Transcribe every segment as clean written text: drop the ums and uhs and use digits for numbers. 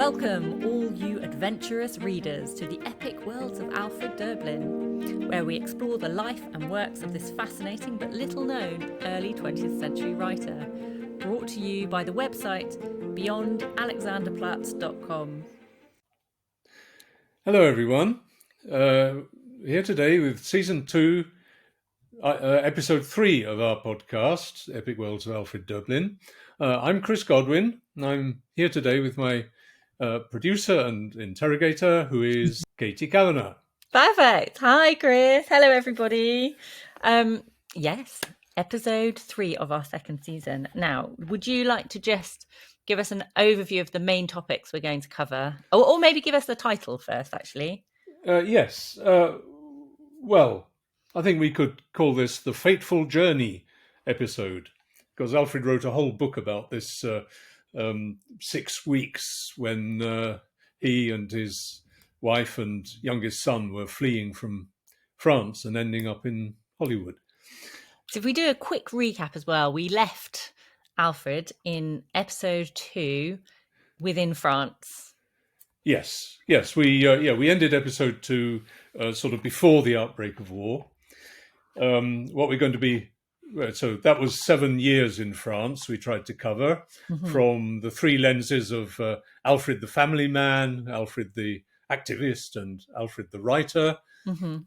Welcome, all you adventurous readers, to the epic worlds of Alfred Döblin, where we explore the life and works of this fascinating but little-known early 20th century writer, brought to you by the website beyondalexanderplatz.com. Hello, everyone. Here today with Season 2, Episode 3 of our podcast, Epic Worlds of Alfred Döblin. I'm Chris Godwin, and I'm here today with my producer and interrogator, who is Katie Kavanagh. Perfect. Hi, Chris. Hello, everybody. Yes, Episode 3 of our second season. Now, would you like to just give us an overview of the main topics we're going to cover? Or maybe give us the title first, actually. Yes. Well, I think we could call this the Fateful Journey episode, because Alfred wrote a whole book about this 6 weeks when he and his wife and youngest son were fleeing from France and ending up in Hollywood. So if we do a quick recap as well, we left Alfred in episode 2 within France. Yes. We ended episode 2 sort of before the outbreak of war. What we're going to be, so that was 7 years in France we tried to cover from the three lenses of Alfred the family man, Alfred the activist, and Alfred the writer.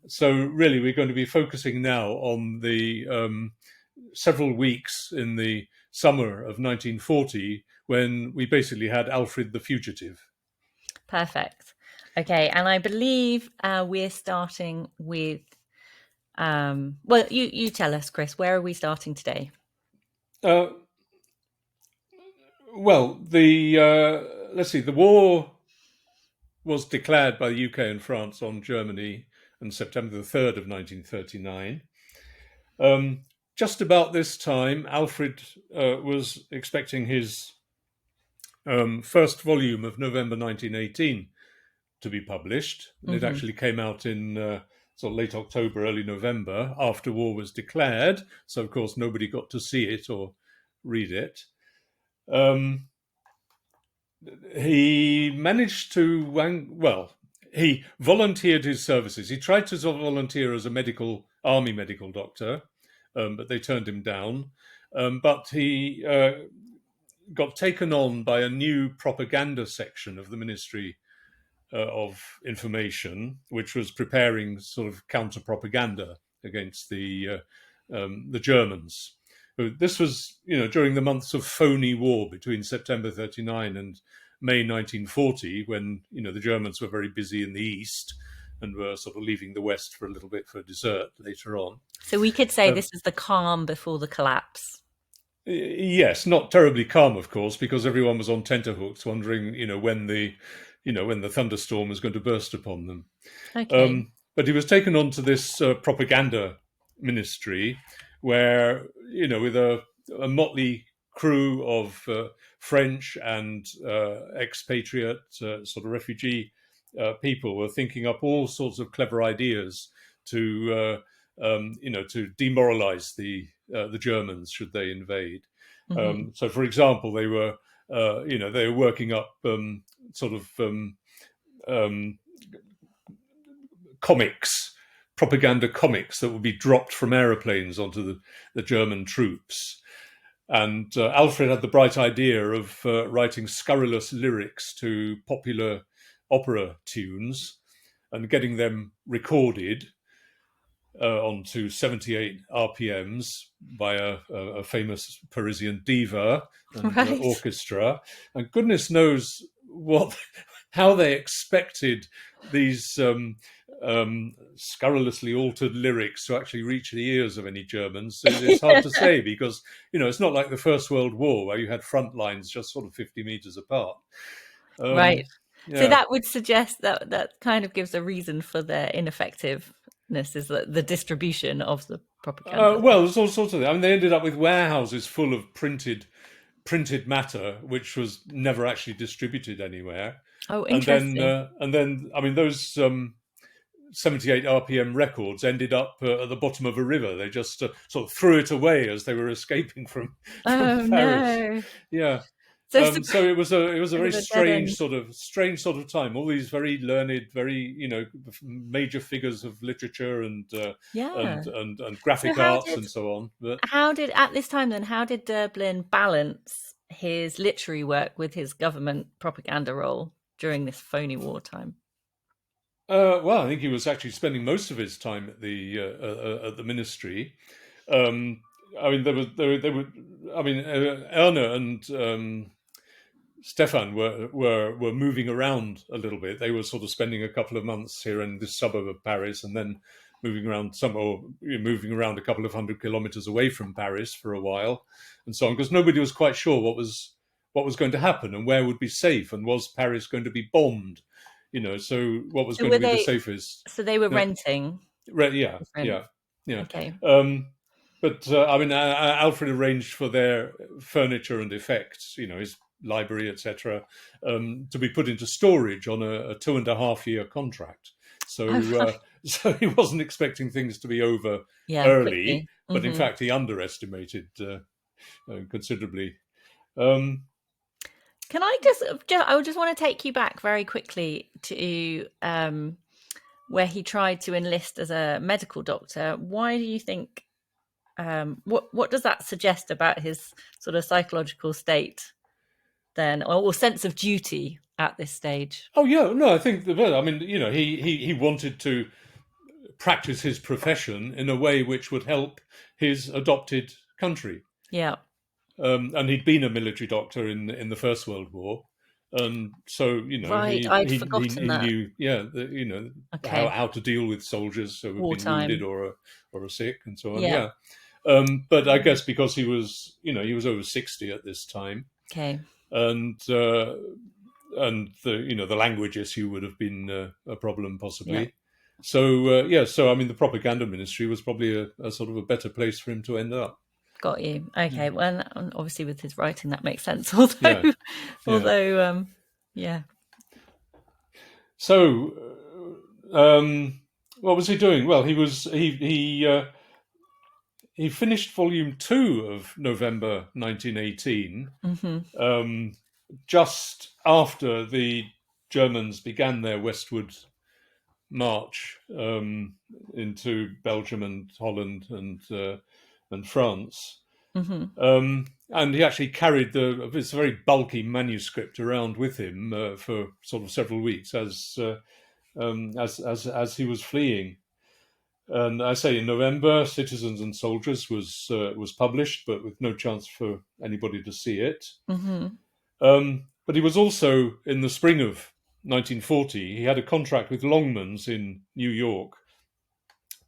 So really we're going to be focusing now on the several weeks in the summer of 1940 when we basically had Alfred the fugitive. Perfect. Okay, and I believe we're starting with, well, you tell us, Chris, where are we starting today? Well, let's see, the war was declared by the UK and France on Germany on September the 3rd of 1939. Just about this time, Alfred was expecting his first volume of November 1918 to be published. And it actually came out in sort of late October, early November, after war was declared. So, of course, nobody got to see it or read it. He managed to, he volunteered his services. He tried to volunteer as a army medical doctor, but they turned him down. But he got taken on by a new propaganda section of the Ministry of Information, which was preparing sort of counter-propaganda against the Germans. This was, during the months of phony war between September 39 and May 1940, when, the Germans were very busy in the east and were sort of leaving the west for a little bit for dessert later on. So we could say this is the calm before the collapse. Yes, not terribly calm, of course, because everyone was on tenterhooks, wondering, when the thunderstorm was going to burst upon them. Okay. But he was taken on to this propaganda ministry, where with a motley crew of French and expatriate sort of refugee people were thinking up all sorts of clever ideas to demoralize the Germans should they invade. So, for example, they were working up propaganda comics that would be dropped from aeroplanes onto the German troops. And Alfred had the bright idea of writing scurrilous lyrics to popular opera tunes and getting them recorded onto 78 RPMs by a famous Parisian diva and orchestra. And goodness knows how they expected these scurrilously altered lyrics to actually reach the ears of any Germans. It's hard to say because, it's not like the First World War where you had front lines just sort of 50 meters apart. Right. Yeah. So that would suggest that kind of gives a reason for their ineffectiveness, is the distribution of the propaganda. Well, there's all sorts of things. I mean, they ended up with warehouses full of printed matter, which was never actually distributed anywhere. Oh, interesting. And then, I mean, those 78 RPM records ended up at the bottom of a river. They just sort of threw it away as they were escaping from Paris. No. Yeah. So it's So it was a a bit very of a dead end. strange sort of time. All these very learned, very major figures of literature and Yeah. and So graphic arts and so on. But how did at this time then how did Döblin balance his literary work with his government propaganda role during this phony wartime? well, I think he was actually spending most of his time at the ministry. Um, I mean, there were. I mean, Erna and Stefan were moving around a little bit. They were sort of spending a couple of months here in this suburb of Paris, and then moving around a couple of 100 kilometers away from Paris for a while, and so on, because nobody was quite sure what was going to happen and where would be safe, and was Paris going to be bombed? So what was So going to were be the they safest? so they were Yeah, renting yeah, different yeah, yeah. okay. Um, but I mean, Alfred arranged for their furniture and effects, his library, etc., to be put into storage on a 2.5 year contract. So, Oh, so he wasn't expecting things to be over yeah, early, quickly. but in Hmm. fact, he underestimated considerably. Um, Can I I just want to take you back very quickly to where he tried to enlist as a medical doctor. Why do you think? What does that suggest about his sort of psychological state then, or sense of duty at this stage? oh yeah, no, I think I mean, he wanted to practice his profession in a way which would help his adopted country. Yeah, And he'd been a military doctor in the First World War, and so right. he I'd he he, forgotten he that. knew, Okay, how to deal with soldiers who have been wounded wartime. or are sick and so on. Yeah. Yeah, but I guess because he was over 60 at this time, Okay. and the language issue would have been a problem Yeah. possibly. So so I mean the propaganda ministry was probably a sort of a better place for him to end up. Got you. Yeah, Okay. Well, and obviously with his writing that makes sense. Although, yeah, yeah. yeah. So, what was he doing? Well, he finished volume 2 of November 1918, Hmm. just after the Germans began their westward march into Belgium and Holland and France. Hmm. And he actually carried this very bulky manuscript around with him for sort of several weeks as he was fleeing. And I say in November, Citizens and Soldiers was published, but with no chance for anybody to see it. Hmm. But he was also in the spring of 1940. He had a contract with Longmans in New York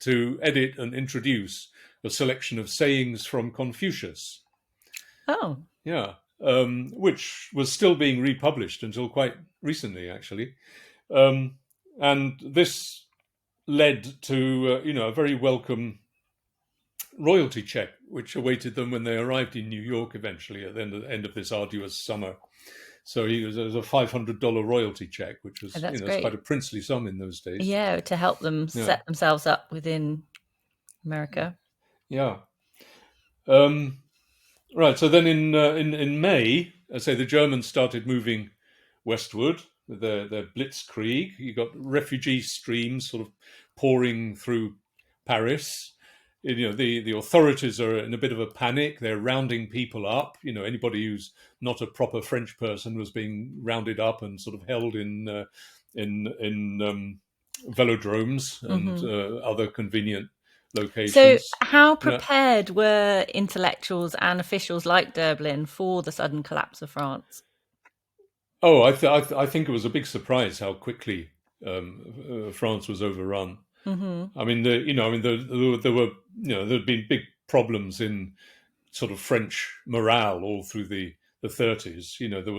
to edit and introduce a selection of sayings from Confucius. Oh. Yeah, which was still being republished until quite recently, actually. Um, and this led to a very welcome royalty check, which awaited them when they arrived in New York eventually at the end of this arduous summer. So there was a $500 royalty check, which Oh, was that's it's quite great. a princely sum in those days. Yeah, to help them Yeah, set themselves up within America. yeah. Um, right. So then in May, I say the Germans started moving westward with their blitzkrieg. You got refugee streams sort of pouring through Paris. The authorities are in a bit of a panic. They're rounding people up. Anybody who's not a proper French person was being rounded up and sort of held in velodromes and Hmm. other convenient So, locations. how Yeah. prepared were intellectuals and officials like Döblin for the sudden collapse of France? Oh, I think it was a big surprise how quickly France was overrun. Hmm. I mean, there were, there'd been big problems in sort of French morale all through the 30s. There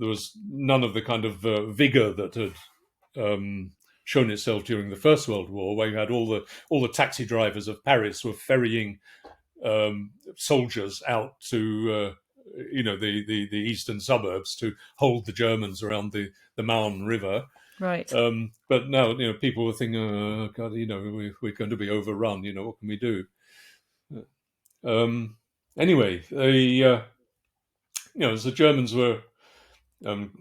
was none of the kind of vigor that had shown itself during the First World War, where you had all the taxi drivers of Paris were ferrying soldiers out to the eastern suburbs to hold the Germans around the Marne River. Right. But now people were thinking, oh God, we're going to be overrun. What can we do? Um, anyway, as the Germans were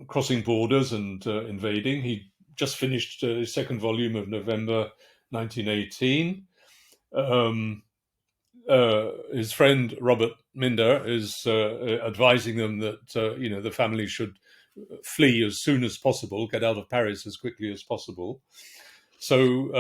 crossing borders and invading. He just finished his second volume of November 1918. His friend Robert Minder is advising them that the family should flee as soon as possible, get out of Paris as quickly as possible. So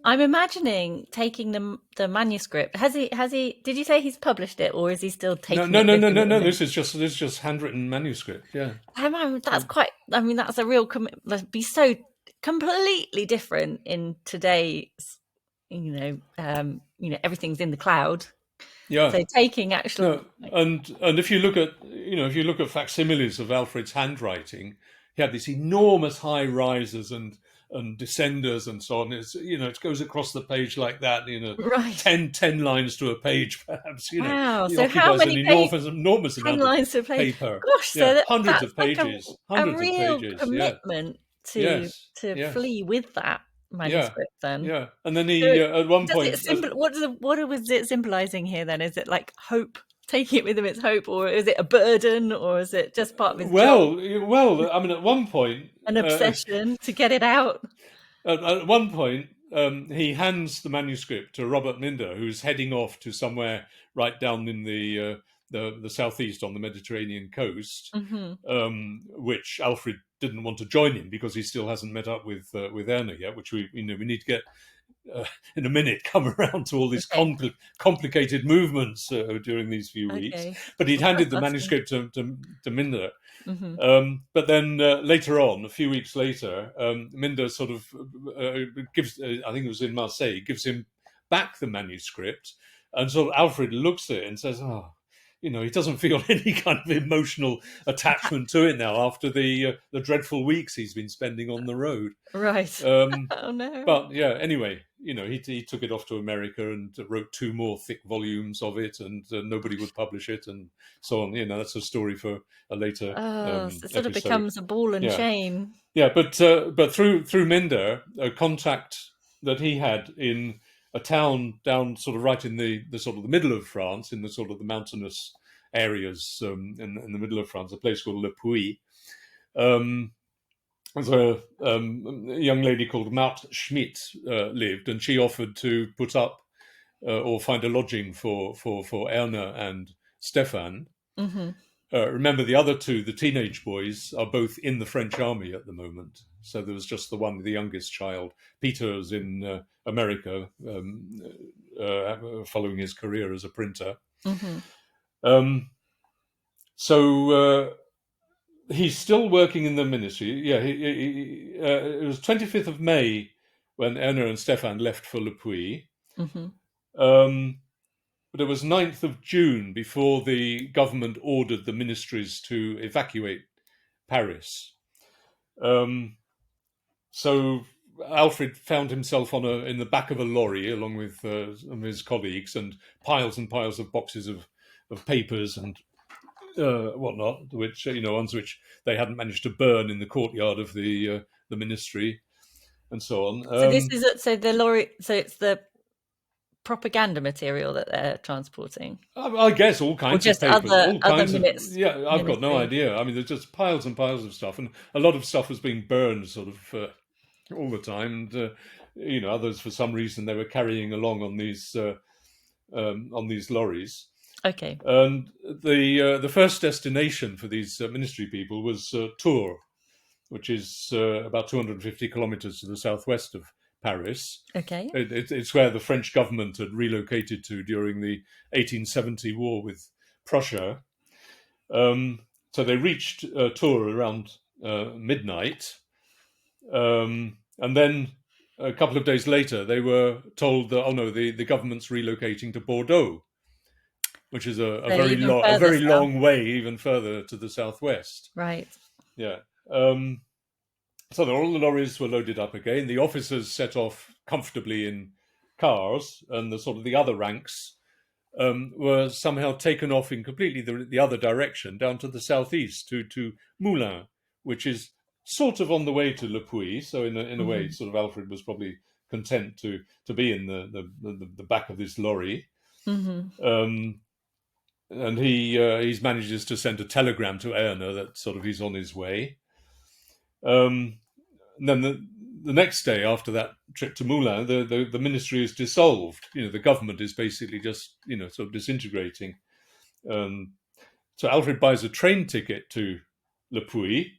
I'm imagining taking the manuscript. Has he? Did you say he's published it, or is he still no, taking no, it no, with no, him no, at the no. minute? This is just handwritten manuscript. Yeah, That's quite. I mean, that's a real commitment. That'd be so completely different in today's. Everything's in the cloud. yeah. So taking actual. No, and if you look at facsimiles of Alfred's handwriting, he had these enormous high risers and descenders and so on. It goes across the page like that. Right. 10 lines to a page, perhaps. Wow. It So how occupies an many pages? enormous 10 amount of lines to play. paper. Gosh, Yeah, so hundreds that's of like pages, a hundreds of real pages. Yeah, commitment to yes, to yes, flee with that yeah, manuscript then. yeah. And then So he at one does it point. what was it symbolizing here then? Is it like hope, taking it with him, it's hope, or is it a burden, or is it just part of his job, Well. I mean, at one point, an obsession to get it out? at one point, he hands the manuscript to Robert Minder, who's heading off to somewhere right down in the southeast on the Mediterranean coast, Hmm. which Alfred didn't want to join him because he still hasn't met up with Erna yet. Which we need to get in a minute. Come around to all these Okay. complicated movements during these few weeks. Okay. But he'd Well, handed the that's manuscript to Minder. hmm. But then later on, a few weeks later, Minder sort of gives, I think it was in Marseille, gives him back the manuscript. And sort of Alfred looks at it and says, oh, he doesn't feel any kind of emotional attachment to it now after the dreadful weeks he's been spending on the road. Right. Um, Oh no. but yeah, anyway, he took it off to America and wrote 2 more thick volumes of it, and nobody would publish it, and so on. That's a story for a later Oh, so it sort of episode. becomes a ball and Yeah, chain. yeah, but through Minder, a contact that he had in a town down sort of right in the sort of the middle of France, in the sort of the mountainous areas in the middle of France, a place called Le Puy. There's a young lady called Maud Schmidt lived, and she offered to put up or find a lodging for Erna and Stefan. Hmm. Remember, the other 2, the teenage boys, are both in the French army at the moment. So there was just the youngest child. Peter is in America, following his career as a printer. Hmm. So he's still working in the ministry. Yeah, it was 25th of May when Erna and Stefan left for Le Puy. Hmm. But it was 9th of June before the government ordered the ministries to evacuate Paris. So Alfred found himself in the back of a lorry along with some of his colleagues, and piles of boxes of papers and whatnot, which ones which they hadn't managed to burn in the courtyard of the ministry, and so on. So this is so the lorry. So it's the propaganda material that they're transporting, I guess all or kinds of just papers, all other kinds of. minutes. Yeah, I've got no Ministry. idea. I mean, there's just piles and piles of stuff, and a lot of stuff was being burned, sort of all the time. And others, for some reason, they were carrying along on these lorries. Okay. And the first destination for these ministry people was Tours, which is about 250 kilometers to the southwest of Paris. Okay. It's where the French government had relocated to during the 1870 war with Prussia. So they reached Tours around midnight. And then a couple of days later, they were told that, oh no, the government's relocating to Bordeaux, which is a So very even further south. long way, even further to the southwest. Right. Yeah. So all the lorries were loaded up again. The officers set off comfortably in cars, and the other ranks were somehow taken off in completely the other direction, down to the southeast to Moulins, which is sort of on the way to Le Puy. So in a way, sort of Alfred was probably content to be in the back of this lorry. Mm-hmm. and he manages to send a telegram to Erna that sort of he's on his way. And then the next day after that trip to Moulins, the ministry is dissolved. The government is basically just sort of disintegrating. So Alfred buys a train ticket to Le Puy,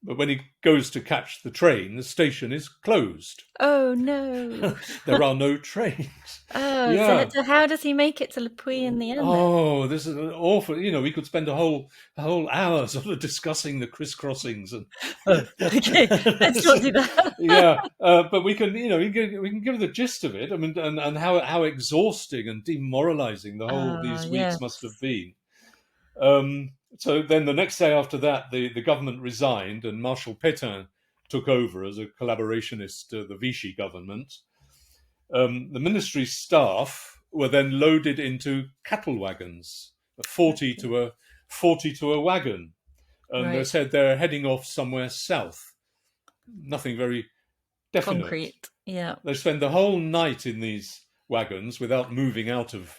but when he goes to catch the train, the station is closed. Oh no! There are no trains. Oh, Yeah. so how does he make it to Le Puy in the end? Oh, this is awful. We could spend a whole hour sort of discussing the crisscrossings and. Okay, let's not do that. Yeah, but we can, we can give the gist of it. I mean, and how exhausting and demoralising the whole these weeks Yes. must have been. So then the next day after that, the government resigned and Marshal Pétain took over as a collaborationist to the Vichy government. The ministry staff were then loaded into cattle wagons, 40 to a wagon, and they Right. said they're heading off somewhere south. Nothing very definite. Concrete. Yeah. They spend the whole night in these wagons without moving out of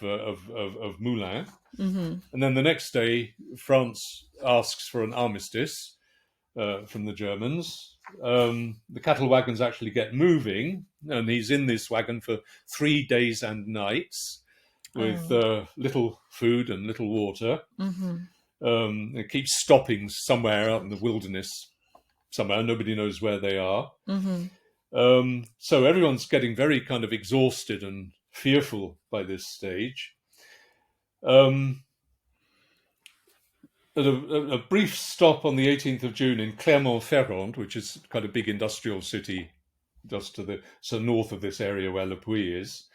Moulins. Mm-hmm. And then the next day, France asks for an armistice from the Germans. The cattle wagons actually get moving, and he's in this wagon for 3 days and nights with little food and little water. Mm-hmm. It keeps stopping somewhere out in the wilderness, somewhere, nobody knows where they are. Mm-hmm. So everyone's getting very kind of exhausted and fearful by this stage. At a brief stop on the 18th of June in Clermont-Ferrand, which is kind of big industrial city just to the north of this area where Le Puy is.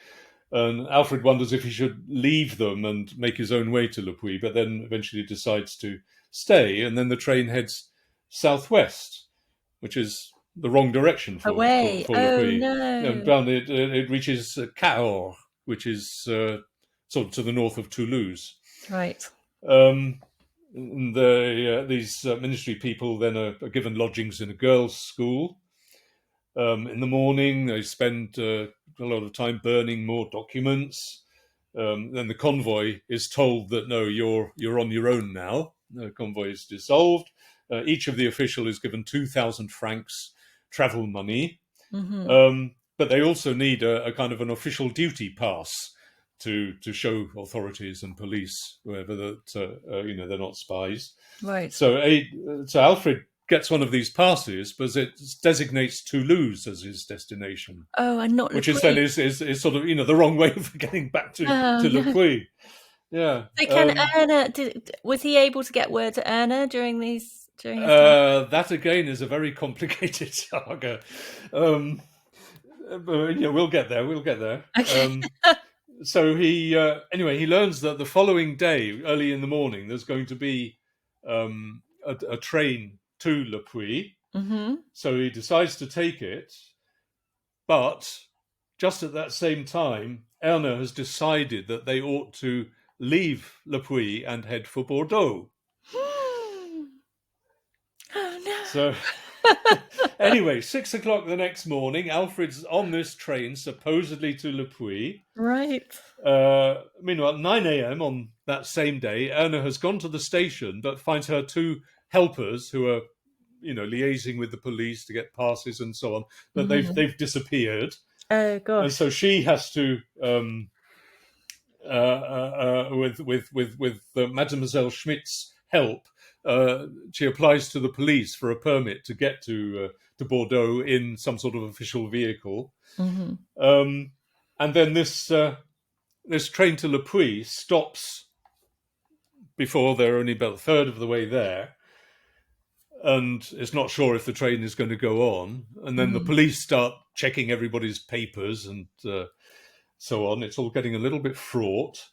And Alfred wonders if he should leave them and make his own way to Le Puy, but then eventually decides to stay. And then the train heads southwest, which is the wrong direction for Away. Le Puy. No. Down it reaches Cahors, which is sort of to the north of Toulouse. Right. These ministry people then are given lodgings in a girls' school. In the morning, they spend a lot of time burning more documents. Then the convoy is told that no, you're on your own now. The convoy is dissolved. Each of the official is given 2,000 francs travel money, but they also need a kind of an official duty pass to show authorities and police, whoever, that they're not spies. Right. So Alfred gets one of these passes, but it designates Toulouse as his destination. Oh, and not which Le is Puy. then is sort of the wrong way of getting back to Le Puy. Yeah. So can Erna? Was he able to get word to Erna during his time? That again is a very complicated saga. But, we'll get there. Okay. So he learns that the following day, early in the morning, there's going to be a train to Le Puy. So he decides to take it, but just at that same time, Erna has decided that they ought to leave Le Puy and head for Bordeaux. Oh no! So anyway, 6 o'clock the next morning, Alfred's on this train, supposedly to Le Puy. Right. Meanwhile, 9 a.m. on that same day, Erna has gone to the station, but finds her two helpers who are, liaising with the police to get passes and so on. But they've disappeared. Oh gosh! And so she has to, with Mademoiselle Schmidt's help, she applies to the police for a permit to get to Bordeaux in some sort of official vehicle. And then this train to Le Puy stops before they're only about a third of the way there, and it's not sure if the train is going to go on. And then the police start checking everybody's papers and so on. It's all getting a little bit fraught.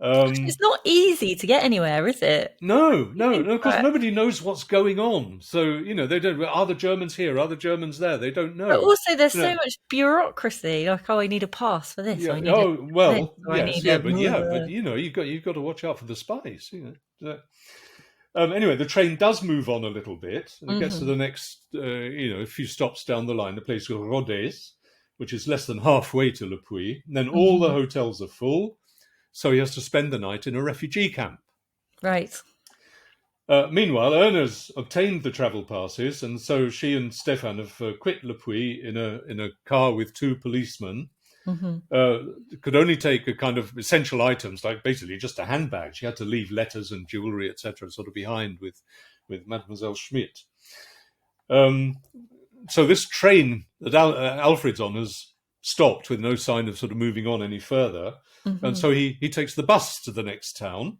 It's not easy to get anywhere, is it? No. Of course, nobody knows what's going on. So they don't. Are the Germans here? Are the Germans there? They don't know. But also, there's so much bureaucry. Like, I need a pass for this. Yeah. I need But you've got to watch out for the spies. Anyway, the train does move on a little bit, and it gets to the next, a few stops down the line, a place called Rodez, which is less than halfway to Le Puy. And then all the hotels are full. so he has to spend the night in a refugee camp. Right. Meanwhile, Erna's obtained the travel passes, and so she and Stefan have quit Le Puy in a car with two policemen. Mm-hmm. Could only take a kind of essential items, like basically just a handbag. She had to leave letters and jewelry, etc., sort of behind with Mademoiselle Schmidt. So this train that Alfred's on has stopped with no sign of sort of moving on any further, and so he takes the bus to the next town,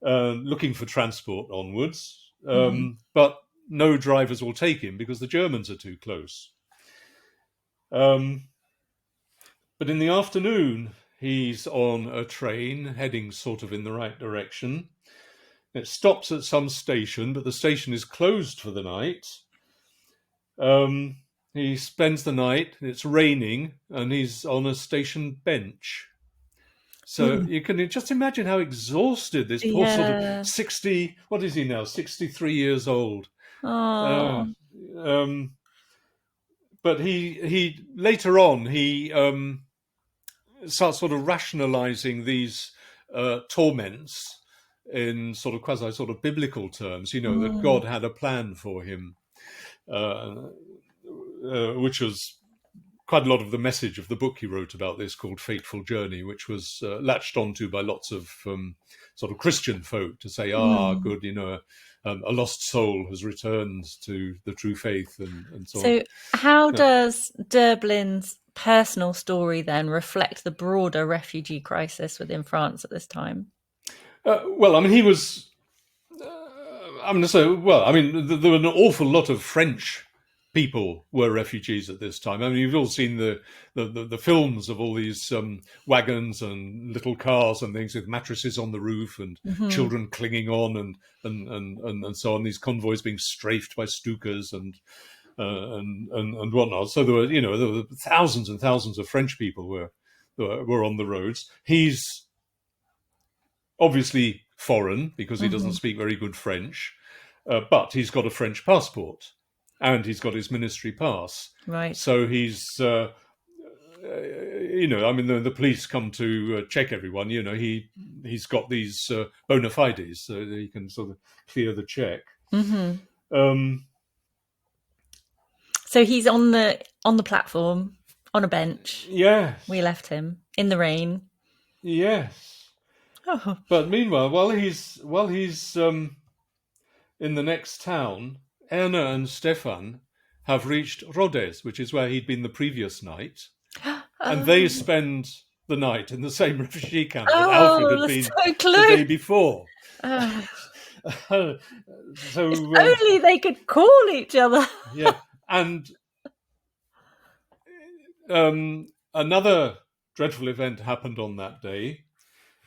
looking for transport onwards, but no drivers will take him because the Germans are too close. But in the afternoon, he's on a train heading sort of in the right direction. It stops at some station, but the station is closed for the night. He spends the night, it's raining, and he's on a station bench. So you can just imagine how exhausted this poor sort of 60, what is he now, 63 years old. Oh. But he later on, he starts sort of rationalizing these torments in sort of quasi sort of biblical terms, that God had a plan for him, which was quite a lot of the message of the book he wrote about this, called Fateful Journey, which was latched onto by lots of sort of Christian folk to say, good, a lost soul has returned to the true faith and so on. So how does Döblin's personal story then reflect the broader refugee crisis within France at this time? Well, I mean, he was... I'm going to say, well, I mean, there were an awful lot of French people were refugees at this time. I mean, you've all seen the films of all these wagons and little cars and things with mattresses on the roof and children clinging on and so on. These convoys being strafed by Stukas and whatnot. So there were thousands and thousands of French people were on the roads. He's obviously foreign because he doesn't speak very good French, but he's got a French passport. And he's got his ministry pass. Right. So he's, I mean, the police come to check everyone. He's got these bona fides, so he can sort of clear the check. So he's on the platform, on a bench. Yes. We left him in the rain. Yes. Oh. But meanwhile, while he's in the next town, Erna and Stefan have reached Rodez, which is where he'd been the previous night, and they spend the night in the same refugee camp that Alfred had been the day before. So only they could call each other. Yeah, and another dreadful event happened on that day,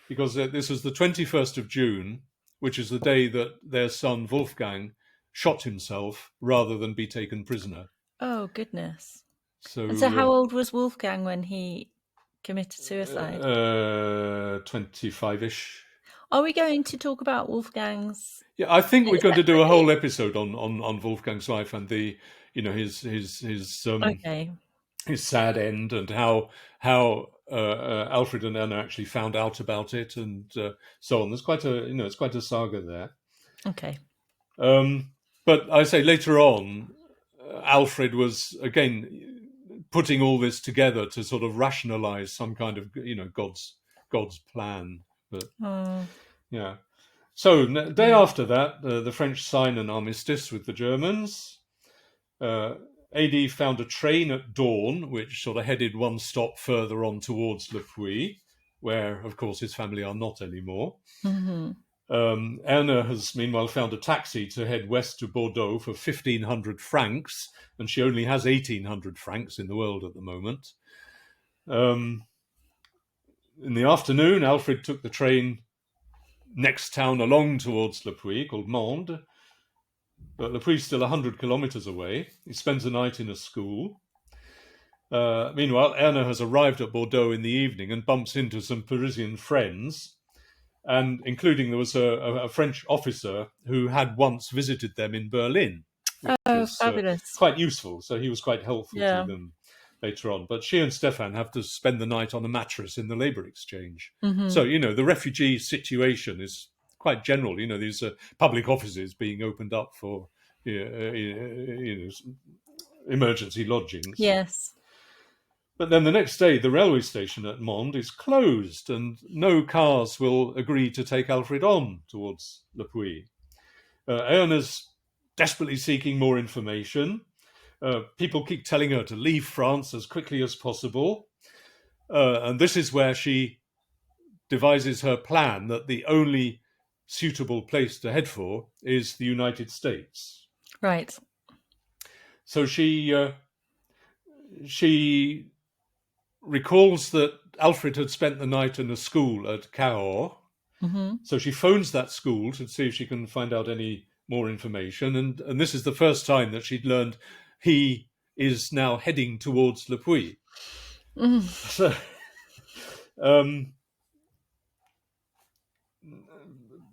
because this was the 21st of June, which is the day that their son Wolfgang shot himself rather than be taken prisoner. Oh, goodness. So how old was Wolfgang when he committed suicide? 25-ish. Are we going to talk about Wolfgang's? Yeah, I think we're going to do a whole episode on Wolfgang's life and his sad end, and how Alfred and Erna actually found out about it, and so on. There's quite it's quite a saga there. Okay. But I say later on, Alfred was again putting all this together to sort of rationalize some kind of God's plan. But yeah. So day after that, the French sign an armistice with the Germans. AD found a train at dawn, which sort of headed one stop further on towards Le Puy, where, of course, his family are not anymore. Erna has meanwhile found a taxi to head west to Bordeaux for 1,500 francs, and she only has 1,800 francs in the world at the moment. In the afternoon, Alfred took the train next town along towards Le Puy, called Mende, but Le Puy's still 100 kilometers away. He spends the night in a school. Meanwhile, Erna has arrived at Bordeaux in the evening and bumps into some Parisian friends, and including there was a French officer who had once visited them in Berlin, which was fabulous. quite useful. So he was quite helpful to them. later on. But she and Stefan have to spend the night on a mattress in the labour exchange. Mm-hmm. So, the refugee situation is quite general. These public offices being opened up for emergency lodgings. Yes. But then the next day, the railway station at Mende is closed, and no cars will agree to take Alfred on towards Le Puy. Erna's desperately seeking more information. People keep telling her to leave France as quickly as possible. And this is where she devises her plan that the only suitable place to head for is the United States. Right. So she recalls that Alfred had spent the night in a school at Cahors. Mm-hmm. So she phones that school to see if she can find out any more information. And this is the first time that she'd learned he is now heading towards Le Puy. Mm. So,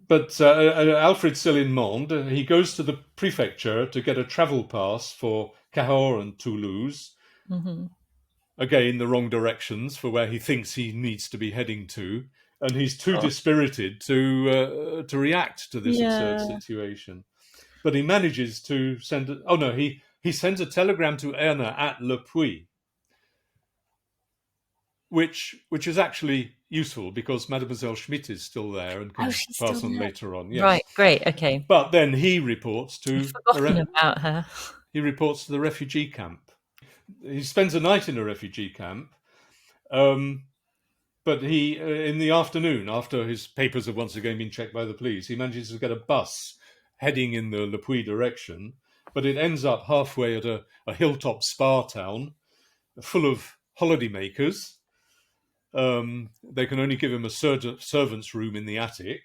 but Alfred's still in Mende. He goes to the prefecture to get a travel pass for Cahors and Toulouse. Mm-hmm. Again, the wrong directions for where he thinks he needs to be heading to. And he's too dispirited to react to this absurd situation. But he manages to send... he sends a telegram to Erna at Le Puy, which is actually useful because Mademoiselle Schmidt is still there and can pass on later on. Yes. Right, great, okay. But then he reports to... I've forgotten about her. He reports to the refugee camp. He spends a night in a refugee camp, but he, in the afternoon, after his papers have once again been checked by the police, he manages to get a bus heading in the Le Puy direction, but it ends up halfway at a hilltop spa town full of holidaymakers. They can only give him a servant's room in the attic.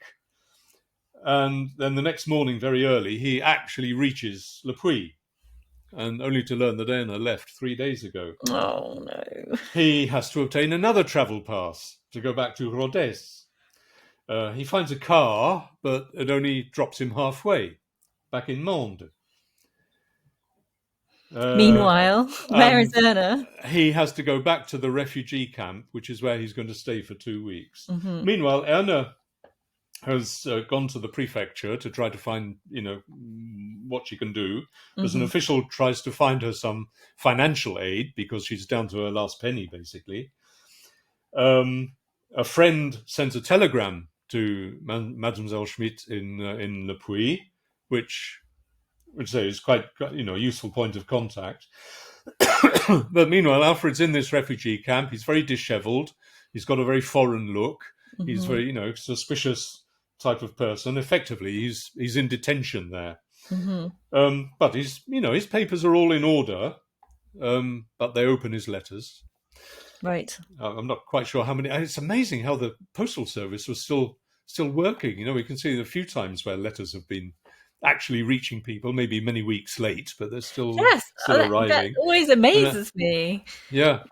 And then the next morning, very early, he actually reaches Le Puy, and only to learn that Erna left 3 days ago. Oh, no. He has to obtain another travel pass to go back to Rodez. He finds a car, but it only drops him halfway, back in Mende. Meanwhile, where is Erna? He has to go back to the refugee camp, which is where he's going to stay for 2 weeks. Mm-hmm. Meanwhile, Erna has gone to the prefecture to try to find, what she can do. As an official tries to find her some financial aid because she's down to her last penny, basically. A friend sends a telegram to Mademoiselle Schmidt in Le Puy, which is quite, a useful point of contact. But meanwhile, Alfred's in this refugee camp. He's very dishevelled. He's got a very foreign look. Mm-hmm. He's very, suspicious type of person. Effectively, he's in detention there. Mm-hmm. But his papers are all in order. But they open his letters. Right. I'm not quite sure how many. It's amazing how the postal service was still working. We can see a few times where letters have been actually reaching people, maybe many weeks late, but they're still arriving. That always amazes me. Yeah.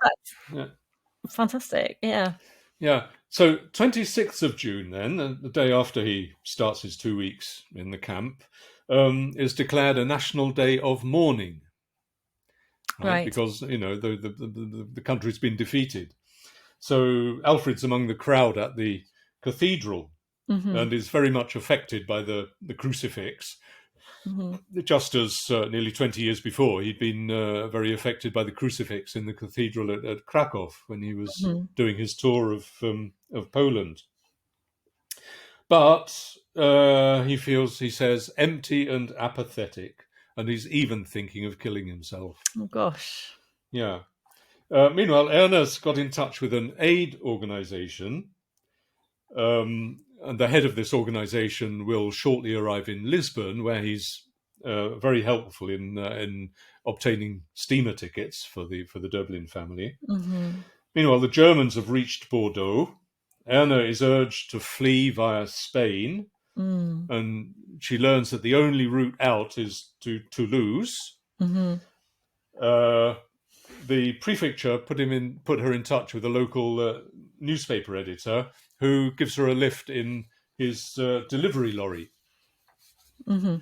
That's fantastic. Yeah. Yeah. So 26th of June then, the day after he starts his 2 weeks in the camp, is declared a national day of mourning. Right. Because, the country's been defeated. So Alfred's among the crowd at the cathedral and is very much affected by the crucifix. Mm-hmm. Just as nearly 20 years before, he'd been very affected by the crucifix in the cathedral at Krakow when he was doing his tour of Poland. But he says, empty and apathetic, and he's even thinking of killing himself. Oh, gosh. Yeah. Meanwhile, Erna's got in touch with an aid organisation, and the head of this organisation will shortly arrive in Lisbon, where he's very helpful in obtaining steamer tickets for the Döblin family. Mm-hmm. Meanwhile, the Germans have reached Bordeaux. Erna is urged to flee via Spain, and she learns that the only route out is to Toulouse. Mm-hmm. The prefecture put her in touch with a local newspaper editor who gives her a lift in his delivery lorry. Mm-hmm.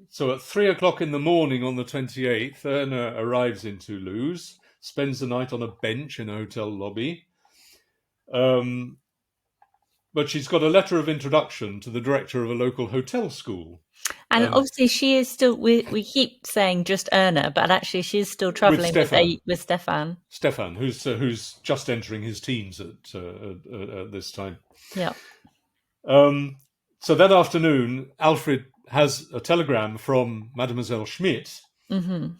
So at 3 o'clock in the morning on the 28th, Erna arrives in Toulouse, spends the night on a bench in a hotel lobby. But she's got a letter of introduction to the director of a local hotel school. And obviously, she is still. We keep saying just Erna, but actually, she's still With traveling Stefan. with Stefan. Stefan, who's just entering his teens at this time. Yeah. So that afternoon, Alfred has a telegram from Mademoiselle Schmidt, giving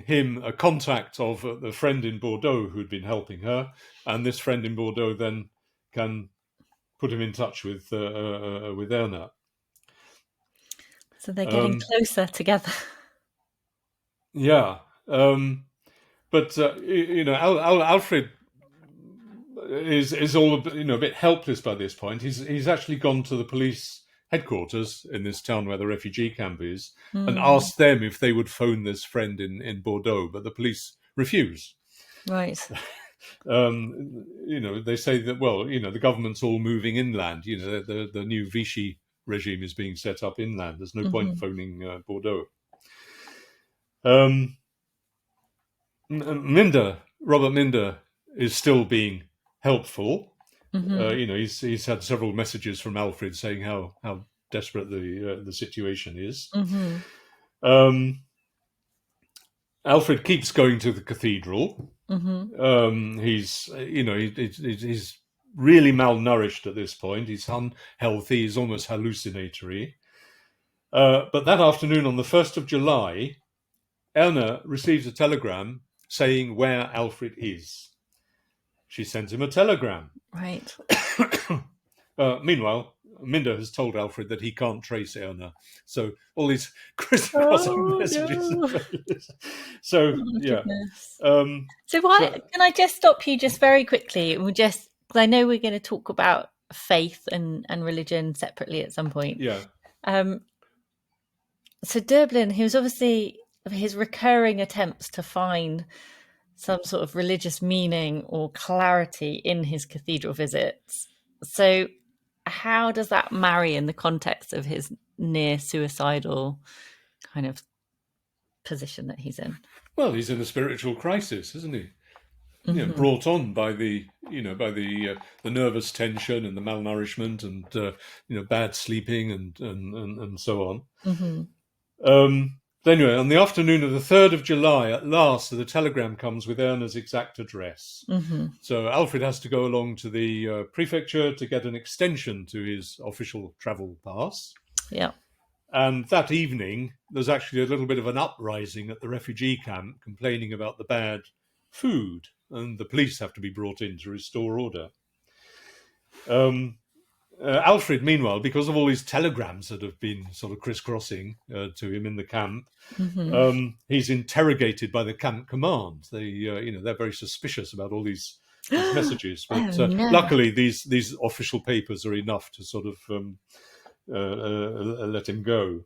him a contact of a friend in Bordeaux who'd been helping her, and this friend in Bordeaux then can put him in touch with Erna. So they're getting closer together. Yeah, but Alfred is all a bit helpless by this point. He's actually gone to the police headquarters in this town where the refugee camp is and asked them if they would phone this friend in Bordeaux, but the police refuse. Right. They say that the government's all moving inland. The new Vichy regime is being set up inland. There's no point phoning Bordeaux. Robert Minder is still being helpful. He's had several messages from Alfred saying how desperate the situation is. Alfred keeps going to the cathedral. He's really malnourished at this point. He's unhealthy. He's almost hallucinatory. But that afternoon, on the 1st of July, Erna receives a telegram saying where Alfred is. She sends him a telegram. Right. Meanwhile, Minder has told Alfred that he can't trace Erna. So all these crisscrossing messages. No. So, yeah. Can I just stop you just very quickly? Because I know we're going to talk about faith and religion separately at some point. Yeah. So Döblin, he was obviously his recurring attempts to find some sort of religious meaning or clarity in his cathedral visits. So how does that marry in the context of his near suicidal kind of position that he's in? Well, he's in a spiritual crisis, isn't he? Brought on by the nervous tension and the malnourishment and bad sleeping and so on. Anyway, on the afternoon of the 3rd of July, at last, the telegram comes with Erna's exact address. So Alfred has to go along to the prefecture to get an extension to his official travel pass. Yeah. And that evening, there's actually a little bit of an uprising at the refugee camp, complaining about the bad food, and the police have to be brought in to restore order. Alfred, meanwhile, because of all these telegrams that have been sort of crisscrossing to him in the camp, he's interrogated by the camp command. They're very suspicious about all these messages, but luckily these official papers are enough to sort of let him go.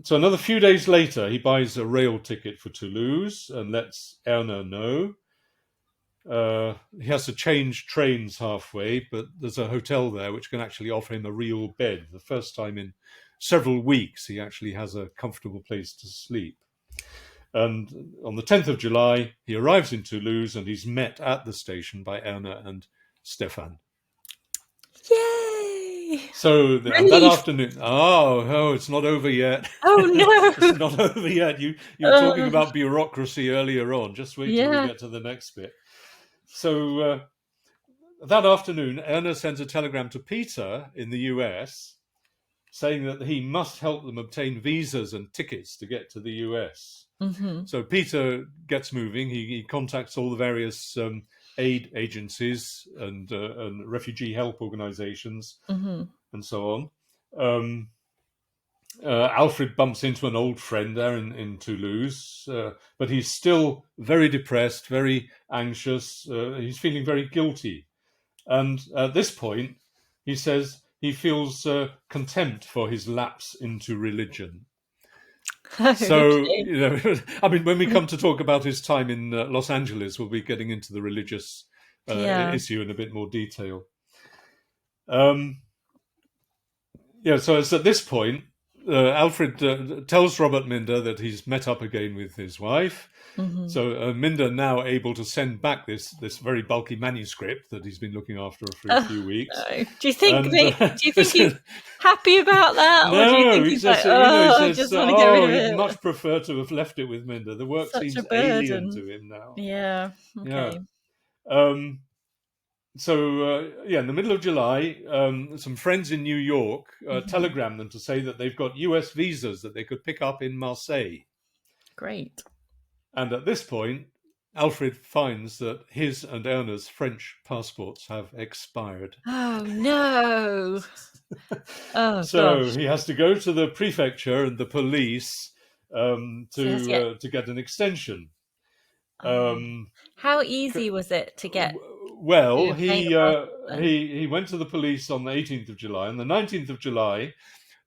So another few days later, he buys a rail ticket for Toulouse and lets Erna know. He has to change trains halfway, but there's a hotel there which can actually offer him a real bed. The first time in several weeks, he actually has a comfortable place to sleep. And on the 10th of July, he arrives in Toulouse and he's met at the station by Erna and Stefan. Yay! So that afternoon, it's not over yet. Oh no, it's not over yet. You were talking about bureaucracy earlier on. Just wait till we get to the next bit. So that afternoon, Erna sends a telegram to Peter in the US saying that he must help them obtain visas and tickets to get to the US. So Peter gets moving. He contacts all the various aid agencies and refugee help organizations and so on. Alfred bumps into an old friend there in Toulouse, but he's still very depressed, very anxious. He's feeling very guilty. And at this point, he says he feels contempt for his lapse into religion. So, I mean, when we come to talk about his time in Los Angeles, we'll be getting into the religious issue in a bit more detail. Yeah, so it's at this point, Alfred tells Robert Minder that he's met up again with his wife. Mm-hmm. So Minder now able to send back this very bulky manuscript that he's been looking after for a few weeks. No. Do you think And he's happy about that, or do you no, think he he's like, says, oh, he I says, just want to get rid oh, of he'd it? much prefer to have left it with Minder. The work Such a seems alien burden. to him now. Yeah. Yeah. Okay. In the middle of July, some friends in New York telegram them to say that they've got US visas that they could pick up in Marseille. Great. And at this point, Alfred finds that his and Erna's French passports have expired. Oh no. Oh So gosh. he has to go to the prefecture and the police to get an extension. How easy was it to get to Well, obtain a passport? he went to the police on the 18th of July. On the 19th of July,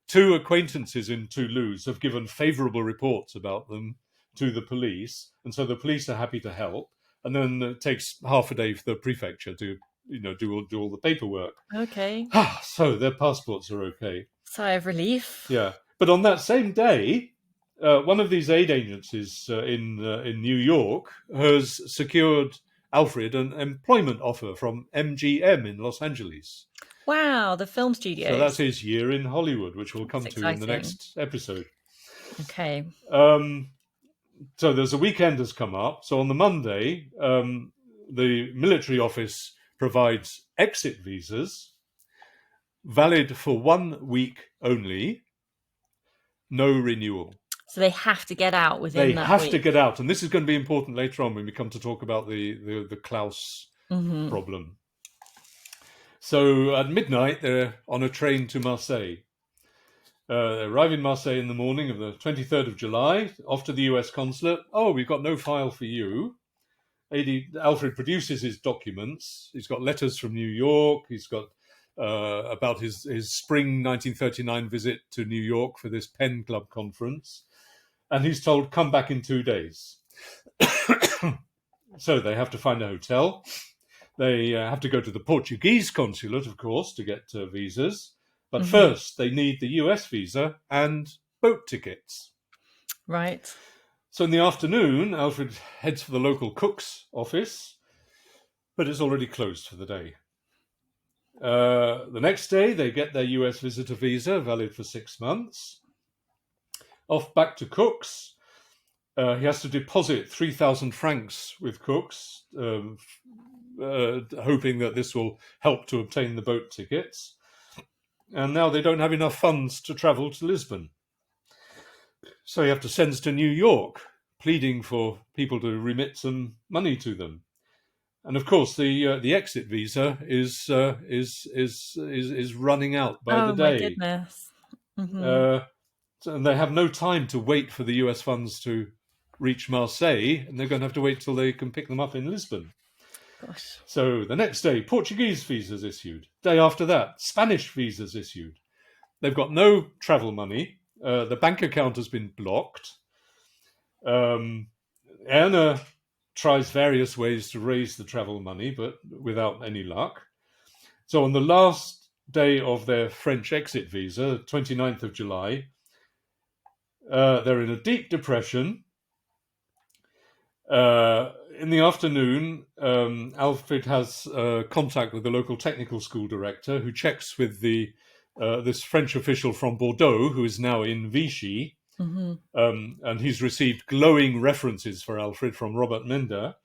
two acquaintances in Toulouse have given favourable reports about them to the police, and so the police are happy to help. And then it takes half a day for the prefecture to do all the paperwork. Okay. So their passports are okay. Sigh of relief. Yeah, but on that same day, one of these aid agencies in New York has secured Alfred an employment offer from MGM in Los Angeles. Wow, the film studios. So that's his year in Hollywood, which we'll come That's to in the exciting. next episode. Okay. So there's a weekend has come up. So on the Monday, the military office provides exit visas, valid for 1 week only, no renewal. So they have to get out within They that have week. to get out, and this is going to be important later on when we come to talk about the Klaus problem. So at midnight, they're on a train to Marseille. They arrive in Marseille in the morning of the 23rd of July, off to the US consulate. Oh, we've got no file for you. Alfred produces his documents. He's got letters from New York. He's got about his spring 1939 visit to New York for this Pen Club conference. And he's told, come back in 2 days. So they have to find a hotel. They have to go to the Portuguese consulate, of course, to get visas. But first, they need the US visa and boat tickets. Right. So in the afternoon, Alfred heads for the local cook's office, but it's already closed for the day. The next day, they get their US visitor visa, valid for 6 months. Off back to Cook's. He has to deposit 3,000 francs with Cook's, hoping that this will help to obtain the boat tickets. And now they don't have enough funds to travel to Lisbon. So he has to send to New York, pleading for people to remit some money to them. And of course, the exit visa is running out by the day. Oh my goodness. And they have no time to wait for the US funds to reach Marseille, and they're going to have to wait till they can pick them up in Lisbon. Gosh. So the next day, Portuguese visas issued. Day after that, Spanish visas issued. They've got no travel money. The bank account has been blocked. Erna tries various ways to raise the travel money, but without any luck. So on the last day of their French exit visa, 29th of July, they're in a deep depression. In the afternoon, Alfred has contact with the local technical school director, who checks with this French official from Bordeaux, who is now in Vichy, and he's received glowing references for Alfred from Robert Minder.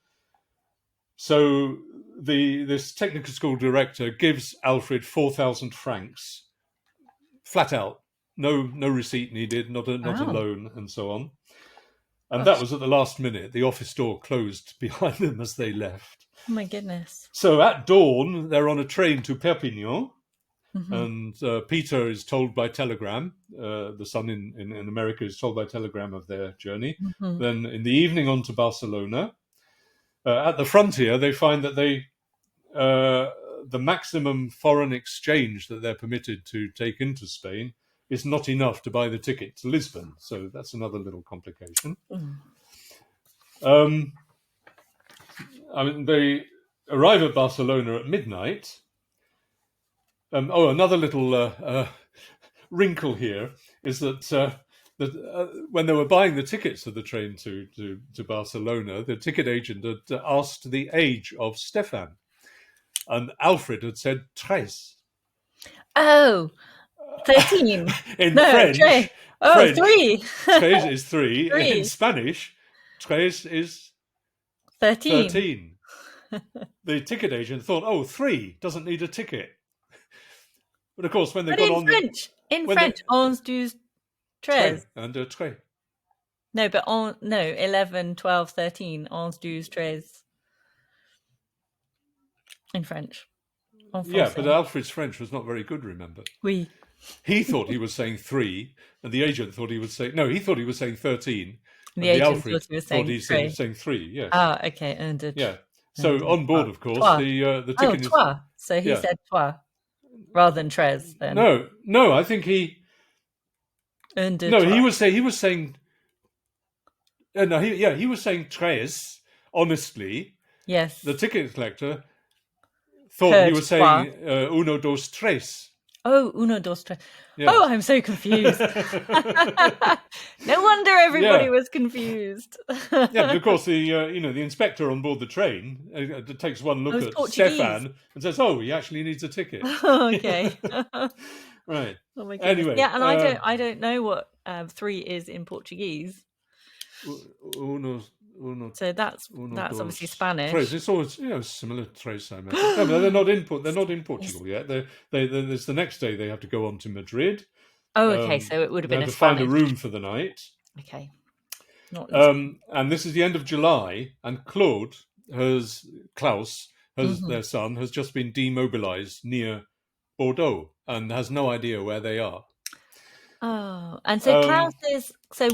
So this technical school director gives Alfred 4,000 francs, flat out, no receipt needed, not a loan, and so on. And that was at the last minute. The office door closed behind them as they left. Oh my goodness. So at dawn, they're on a train to Perpignan, and Peter is told by telegram, the son in America is told by telegram of their journey. Then in the evening on to Barcelona. At the frontier, they find that the maximum foreign exchange that they're permitted to take into Spain is not enough to buy the ticket to Lisbon. So that's another little complication. They arrive at Barcelona at midnight. Another little wrinkle here is that when they were buying the tickets of the train to Barcelona, the ticket agent had asked the age of Stefan, and Alfred had said tres. Oh, 13. In No, Trey. French, Oh, 3. tres is 3. In 3. Spanish, tres is 13. 13. The ticket agent thought, oh, 3 doesn't need a ticket. But of course, when they But got in on French, the onze, douze, tres treize. and tres. No, but 11, 12, 13, onze, douze, treize. In French. Yeah, but Alfred's French was not very good, remember? Oui. He thought he was saying 3, and the agent thought he was saying... No, he thought he was saying 13, The and the agent Alfred thought he was saying 3, yes. Ah, okay. Un, deux, Yeah. So on board, of course, trois. the ticket is... Trois. So he said trois rather than treize then. No, I think he... Un, deux, No, trois. he was saying... he was saying tres, honestly. Yes. The ticket collector thought he was saying uno, dos, tres. Oh, uno, dos, tres. Yeah. Oh, I'm so confused. No wonder everybody was confused. Yeah, but of course the inspector on board the train takes one look at Stefan and says, "Oh, he actually needs a ticket." Okay. Right. Oh my goodness. Anyway, yeah, and I don't know what 3 is in Portuguese. Uno, so that's obviously Spanish. Tres. It's always similar tres. I imagine. No, but they're not in Portugal yet. There's the next day they have to go on to Madrid. Oh, okay. So it would have been to find a room for the night. Okay. And this is the end of July, and Klaus, their son, has just been demobilized near Bordeaux and has no idea where they are. Oh, and so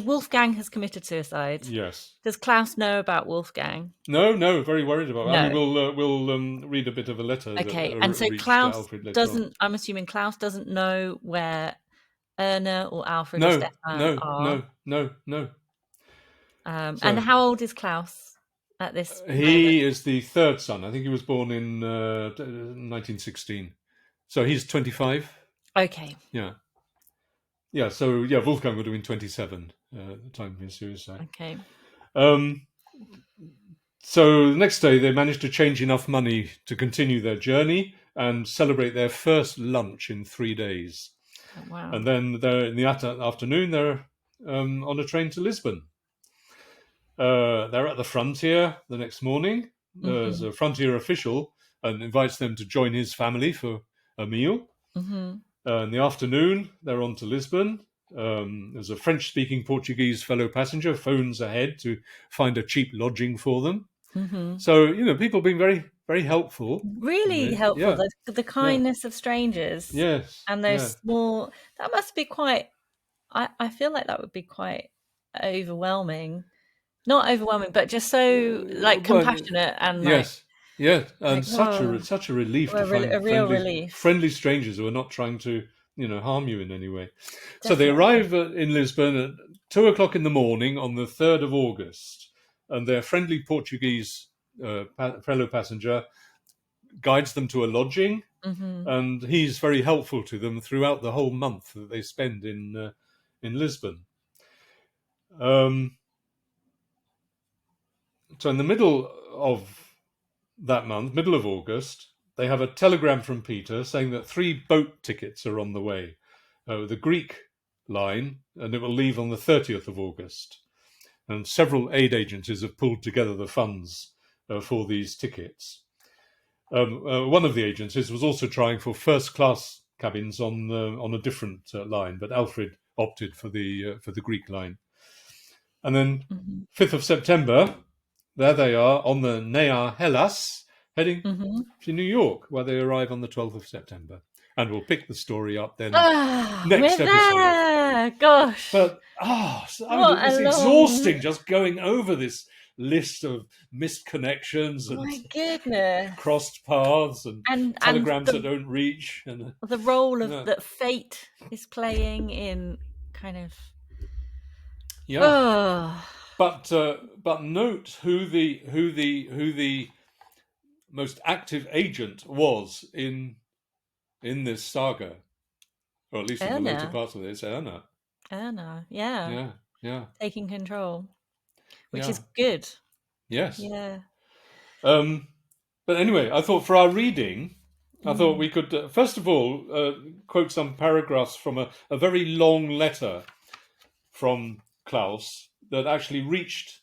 Wolfgang has committed suicide. Yes. Does Klaus know about Wolfgang? No, very worried about it. No. I mean, we'll read a bit of a letter. Okay, that, and so Klaus doesn't. I'm assuming Klaus doesn't know where Erna or Alfred or Stefan are. No. And how old is Klaus at this moment? He is the third son. I think he was born in 1916. So he's 25. Okay. Yeah. Yeah, so Wolfgang would have been 27 at the time of his suicide. Okay. So the next day they managed to change enough money to continue their journey and celebrate their first lunch in 3 days. Oh, wow. And then in the afternoon they're on a train to Lisbon. They're at the frontier the next morning. There's a frontier official and invites them to join his family for a meal. Mm-hmm. In the afternoon, they're on to Lisbon. There's a French-speaking Portuguese fellow passenger phones ahead to find a cheap lodging for them. Mm-hmm. So, people being very, very helpful. Really helpful. Yeah. The kindness of strangers. Yes. And those small... That must be quite... I feel like that would be quite overwhelming. Not overwhelming, but just so, compassionate and Yes. Yeah, and such a relief to find a real relief. Friendly strangers who are not trying to, harm you in any way. Definitely. So they arrive in Lisbon at 2:00 in the morning on the 3rd of August, and their friendly Portuguese fellow passenger guides them to a lodging, and he's very helpful to them throughout the whole month that they spend in Lisbon. So in the middle of that month, middle of August, they have a telegram from Peter saying that 3 boat tickets are on the way. The Greek line, and it will leave on the 30th of August. And several aid agencies have pulled together the funds for these tickets. One of the agencies was also trying for first-class cabins on a different line, but Alfred opted for the Greek line. And then 5th of September, there they are on the Nea Hellas, heading to New York, where they arrive on the 12th of September. And we'll pick the story up then next episode. There. Gosh. But, it's exhausting just going over this list of missed connections and my goodness, crossed paths and telegrams that don't reach. And the role of that fate is playing in kind of... Yeah. But note who the most active agent was in this saga or at least in the later Erna. parts of it, it's Erna. Erna. Yeah. Yeah, yeah, Taking control, which yeah. is good. Yes. Yeah. Um, but anyway, I thought for our reading, I thought Mm. we could, first of all, quote some paragraphs from a very long letter from Klaus that actually reached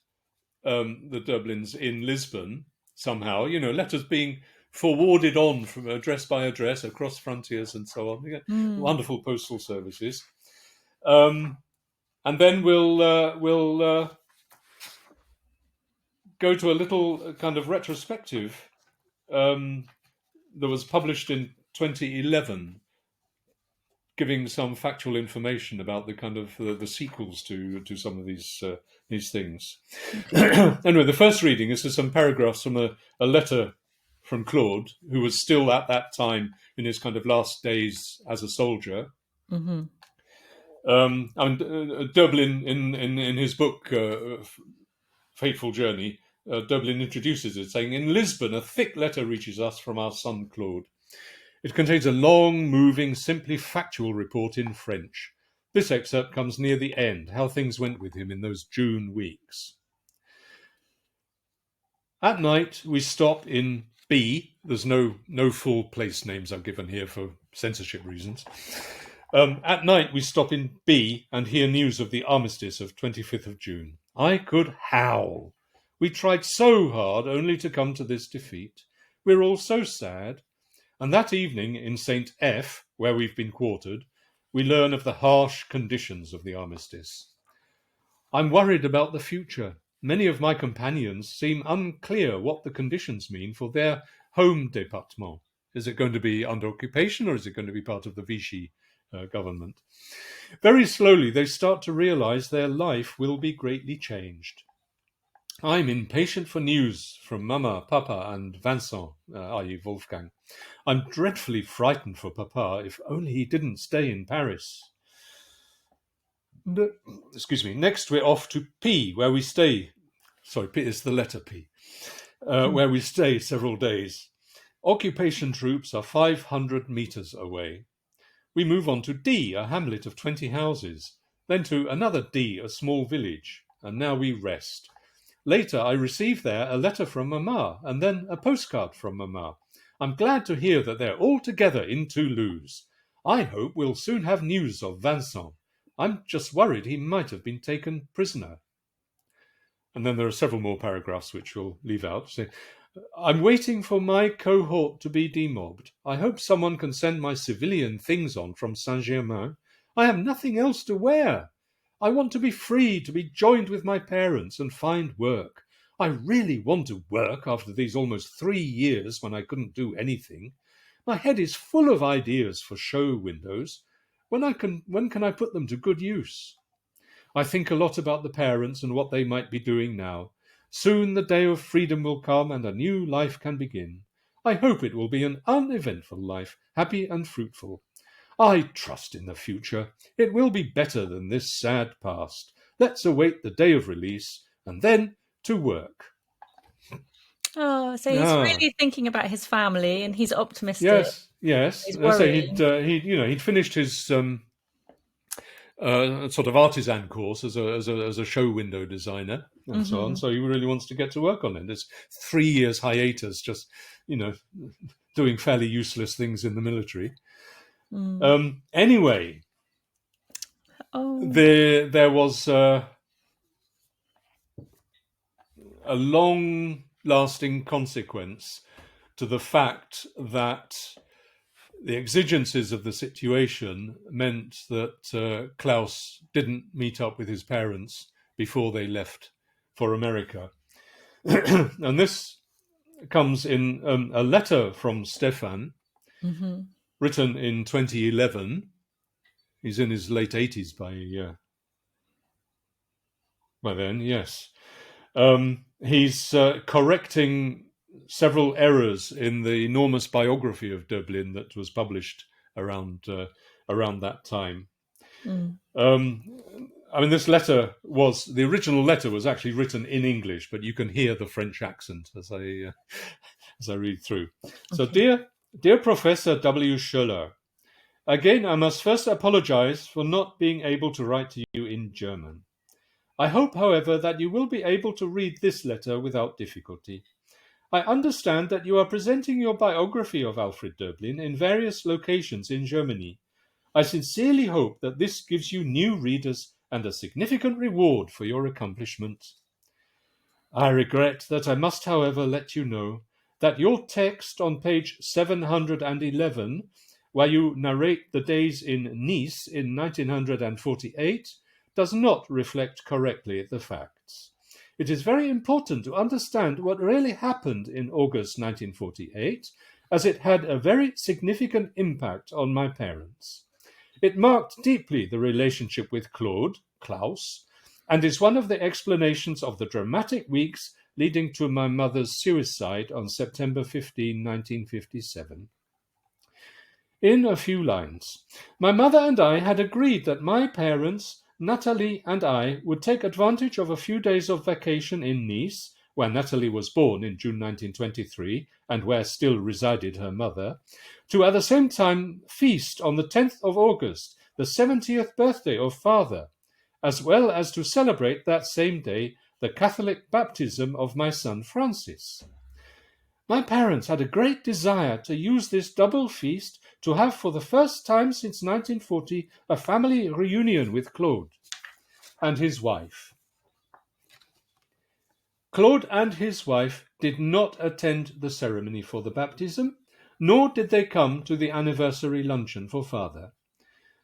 the Döblins in Lisbon somehow. You know, letters being forwarded on from address by address across frontiers and so on. Mm. Wonderful postal services. And then we'll go to a little kind of retrospective that was published in 2011, giving some factual information about the kind of the sequels to some of these things. Okay. Anyway, the first reading is some paragraphs from a letter from Claude, who was still at that time in his kind of last days as a soldier. Mm-hmm. Döblin, in his book Fateful Journey, Döblin introduces it, saying, "In Lisbon, a thick letter reaches us from our son Claude. It contains a long, moving, simply factual report in French. This excerpt comes near the end, how things went with him in those June weeks. At night, we stop in B. There's no full place names are given here for censorship reasons. At night, we stop in B and hear news of the armistice of 25th of June. I could howl. We tried so hard only to come to this defeat. We're all so sad. And that evening in St. F, where we've been quartered, we learn of the harsh conditions of the armistice. I'm worried about the future. Many of my companions seem unclear what the conditions mean for their home département. Is it going to be under occupation or is it going to be part of the Vichy government? Very slowly, they start to realize their life will be greatly changed. I'm impatient for news from Mama, Papa, and Vincent, i.e. Wolfgang. I'm dreadfully frightened for Papa, if only he didn't stay in Paris. Excuse me. Next, we're off to P, where we stay. Sorry, P is the letter P, where we stay several days. Occupation troops are 500 meters away. We move on to D, a hamlet of 20 houses, then to another D, a small village, and now we rest. Later, I receive there a letter from Mama, and then a postcard from Mama. I'm glad to hear that they're all together in Toulouse. I hope we'll soon have news of Vincent. I'm just worried he might have been taken prisoner. And then there are several more paragraphs which we'll leave out. So, I'm waiting for my cohort to be demobbed. I hope someone can send my civilian things on from Saint-Germain. I have nothing else to wear. I want to be free, to be joined with my parents and find work. I really want to work after these almost 3 years when I couldn't do anything. My head is full of ideas for show windows. When can I put them to good use? I think a lot about the parents and what they might be doing now. Soon the day of freedom will come and a new life can begin. I hope it will be an uneventful life, happy and fruitful. I trust in the future. It will be better than this sad past. Let's await the day of release and then to work. Oh, so he's Ah, really thinking about his family and he's optimistic. yes, yes. He's I say worrying. he'd finished his sort of artisan course as a show window designer and so on. Mm-hmm. So he really wants to get to work on it. There's 3 years hiatus, just you know, doing fairly useless things in the military. Mm. Anyway, Oh. there was a long-lasting consequence to the fact that the exigencies of the situation meant that Klaus didn't meet up with his parents before they left for America. And this comes in a letter from Stefan, Mm-hmm. written in 2011. He's in his late 80s by then, yes. He's correcting several errors in the enormous biography of Döblin that was published around that time. Mm. This letter the original letter was actually written in English, but you can hear the French accent as I read through. So, Okay. dear Professor W. Schuller, Again, I must first apologize for not being able to write to you in German. I hope, however, that you will be able to read this letter without difficulty. I understand that you are presenting your biography of Alfred Döblin in various locations in Germany. I sincerely hope that this gives you new readers and a significant reward for your accomplishment. I regret that I must, however, let you know that your text on page 711, where you narrate the days in Nice in 1948, does not reflect correctly the facts. It is very important to understand what really happened in August 1948, as it had a very significant impact on my parents. It marked deeply the relationship with Klaus, and is one of the explanations of the dramatic weeks leading to my mother's suicide on September 15, 1957. In a few lines, my mother and I had agreed that my parents, Natalie and I, would take advantage of a few days of vacation in Nice, where Natalie was born in June 1923 and where still resided her mother, to at the same time feast on the 10th of August, the 70th birthday of father, as well as to celebrate that same day the Catholic baptism of my son Francis. My parents had a great desire to use this double feast to have for the first time since 1940 a family reunion with Claude and his wife. Claude and his wife did not attend the ceremony for the baptism, nor did they come to the anniversary luncheon for father.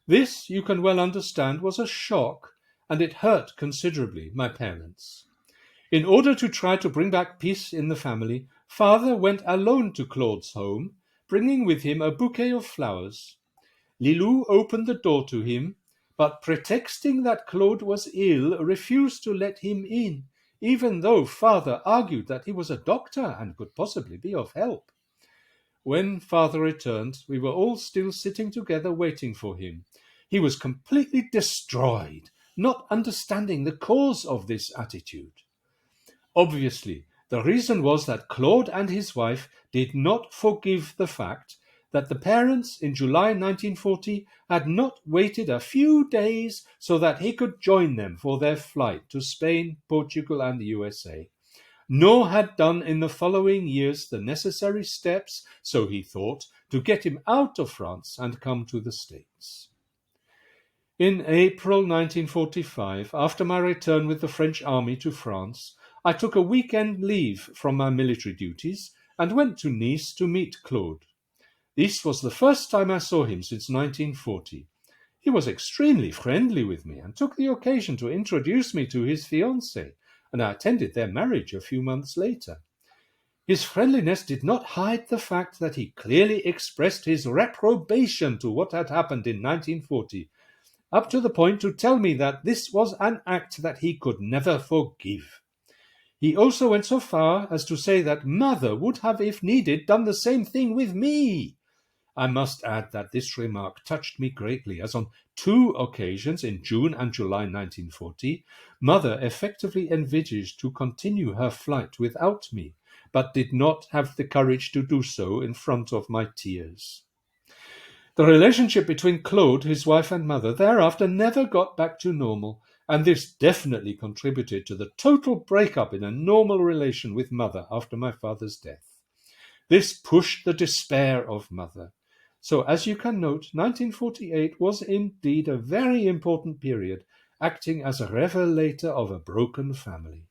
This, you can well understand, was a shock, and it hurt considerably my parents. In order to try to bring back peace in the family, father went alone to Claude's home, bringing with him a bouquet of flowers. Lilou opened the door to him, but pretexting that Claude was ill, refused to let him in, even though father argued that he was a doctor and could possibly be of help. When father returned, we were all still sitting together waiting for him. He was completely destroyed, not understanding the cause of this attitude. Obviously, the reason was that Claude and his wife did not forgive the fact that the parents in July 1940 had not waited a few days so that he could join them for their flight to Spain, Portugal, and the USA, nor had done in the following years the necessary steps, so he thought, to get him out of France and come to the States. In April 1945, after my return with the French army to France, I took a weekend leave from my military duties and went to Nice to meet Claude. This was the first time I saw him since 1940. He was extremely friendly with me and took the occasion to introduce me to his fiancée, and I attended their marriage a few months later. His friendliness did not hide the fact that he clearly expressed his reprobation to what had happened in 1940, up to the point to tell me that this was an act that he could never forgive. He also went so far as to say that mother would have, if needed, done the same thing with me. I must add that this remark touched me greatly, as on two occasions in June and July 1940, mother effectively envisaged to continue her flight without me, but did not have the courage to do so in front of my tears. The relationship between Claude, his wife and mother, thereafter never got back to normal, and this definitely contributed to the total breakup in a normal relation with mother after my father's death. This pushed the despair of mother. So, as you can note, 1948 was indeed a very important period, acting as a revelator of a broken family.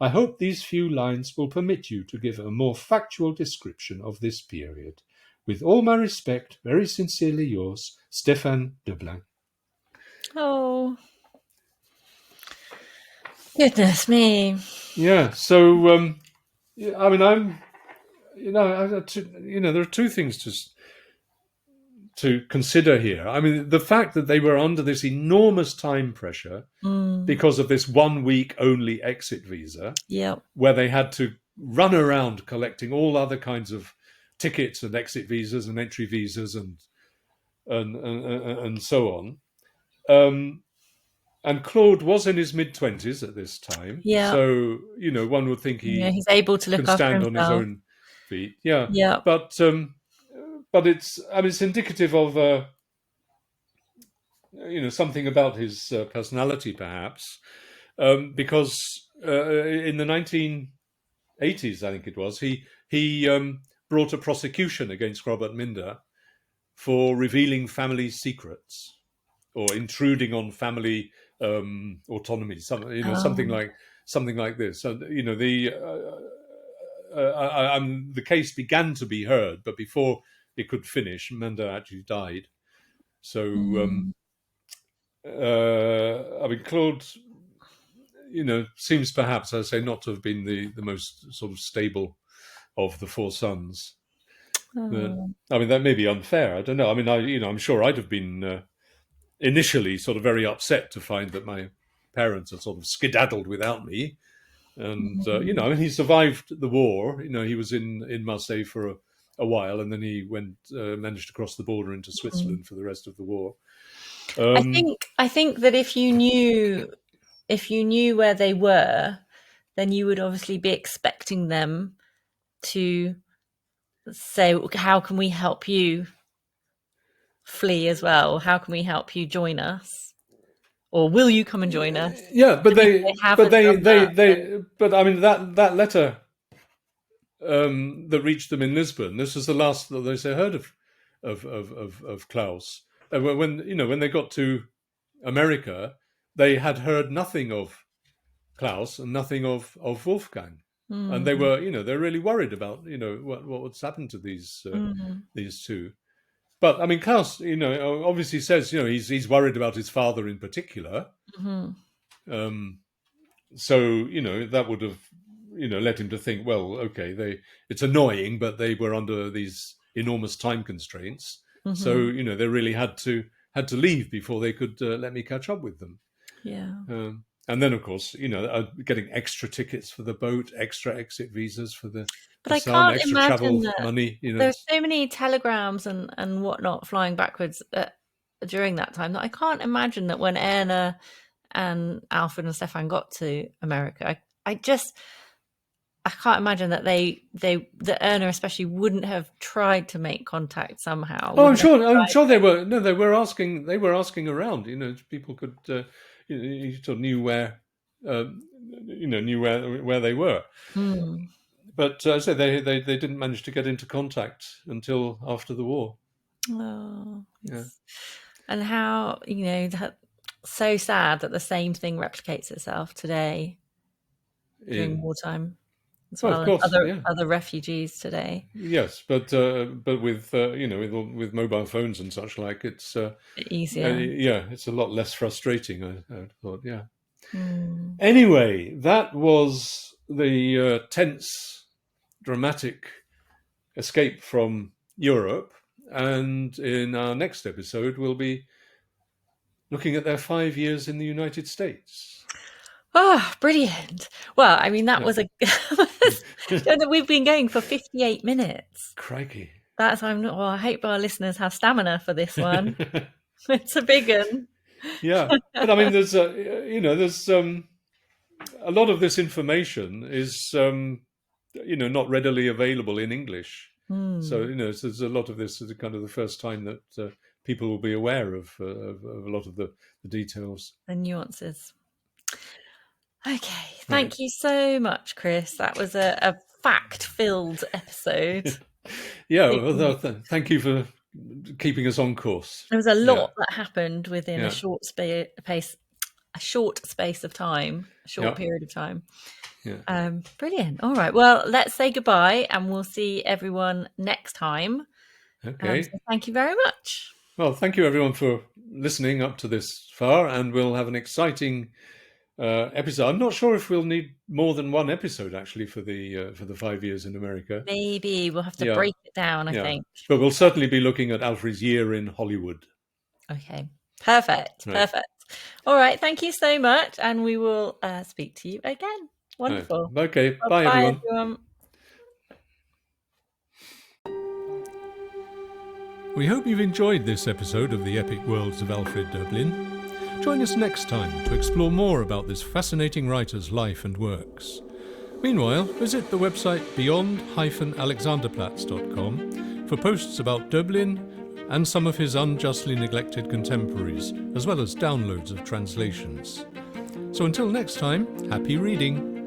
I hope these few lines will permit you to give a more factual description of this period. With all my respect, very sincerely yours, Stéphane Döblin. Oh, goodness me. Yeah, so I mean, there are two things to consider here. I mean, the fact that they were under this enormous time pressure because of this 1 week only exit visa, where they had to run around collecting all other kinds of tickets and exit visas and entry visas and so on. And Claude was in his mid-20s at this time, so one would think he's able to look can after stand himself on his own feet. Yeah. Yeah. But it's indicative of something about his personality, perhaps, because in the 1980s, I think it was, he brought a prosecution against Robert Minder for revealing family secrets or intruding on family autonomy, something like this. So the case began to be heard, but before it could finish, Minder actually died. So Claude, seems perhaps, I say, not to have been the most sort of stable of the four sons. But, that may be unfair. I don't know. I'm sure I'd have been initially sort of very upset to find that my parents had sort of skedaddled without me. And he survived the war. He was in Marseille for a while, and then he managed to cross the border into Switzerland for the rest of the war. I think that if you knew where they were, then you would obviously be expecting them to say, how can we help you flee as well? How can we help you join us? Or will you come and join us? Yeah, but that letter that reached them in Lisbon, this was the last that they heard of Klaus. When they got to America, they had heard nothing of Klaus and nothing of Wolfgang. And they were, they're really worried about, what's happened to these two. But Klaus, obviously says, he's worried about his father in particular. So that would have, led him to think, well, okay, it's annoying, but they were under these enormous time constraints. So they really had to leave before they could let me catch up with them. Yeah. And then, of course, getting extra tickets for the boat, extra exit visas for the son, extra travel money. There's so many telegrams and whatnot flying backwards during that time that I can't imagine that when Erna and Alfred and Stefan got to America, I can't imagine that that Erna especially wouldn't have tried to make contact somehow. Oh, I'm sure they were. No, they were asking around. People could. You sort of knew where, where they were. But I said they didn't manage to get into contact until after the war. Oh, yeah. And how that so sad that the same thing replicates itself today during wartime as well. Of course, other refugees today. Yes, but with with mobile phones and such like, it's easier. It's a lot less frustrating. I thought, yeah. Anyway, that was the tense, dramatic escape from Europe, and in our next episode, we'll be looking at their 5 years in the United States. Oh, brilliant. Well, that was we've been going for 58 minutes. Crikey. I hope our listeners have stamina for this one. It's a big one. Yeah. But there's there's a lot of this information is not readily available in English. So there's a lot of this is kind of the first time that people will be aware of a lot of the details and nuances. Okay, thank you so much, Chris. That was a fact-filled episode. Thank you for keeping us on course. There was a lot that happened within a short space of time, a short period of time. Yeah. Brilliant. All right. Well, let's say goodbye, and we'll see everyone next time. Okay. So thank you very much. Well, thank you everyone for listening up to this far, and we'll have an exciting episode. I'm not sure if we'll need more than one episode actually for the 5 years in America. Maybe we'll have to break it down. I think, but we'll certainly be looking at Alfred's year in Hollywood. Okay, perfect. All right, thank you so much, and we will speak to you again. Wonderful. Right. Okay, bye everyone. We hope you've enjoyed this episode of the Epic Worlds of Alfred Döblin. Join us next time to explore more about this fascinating writer's life and works. Meanwhile, visit the website beyond-alexanderplatz.com for posts about Döblin and some of his unjustly neglected contemporaries, as well as downloads of translations. So until next time, happy reading!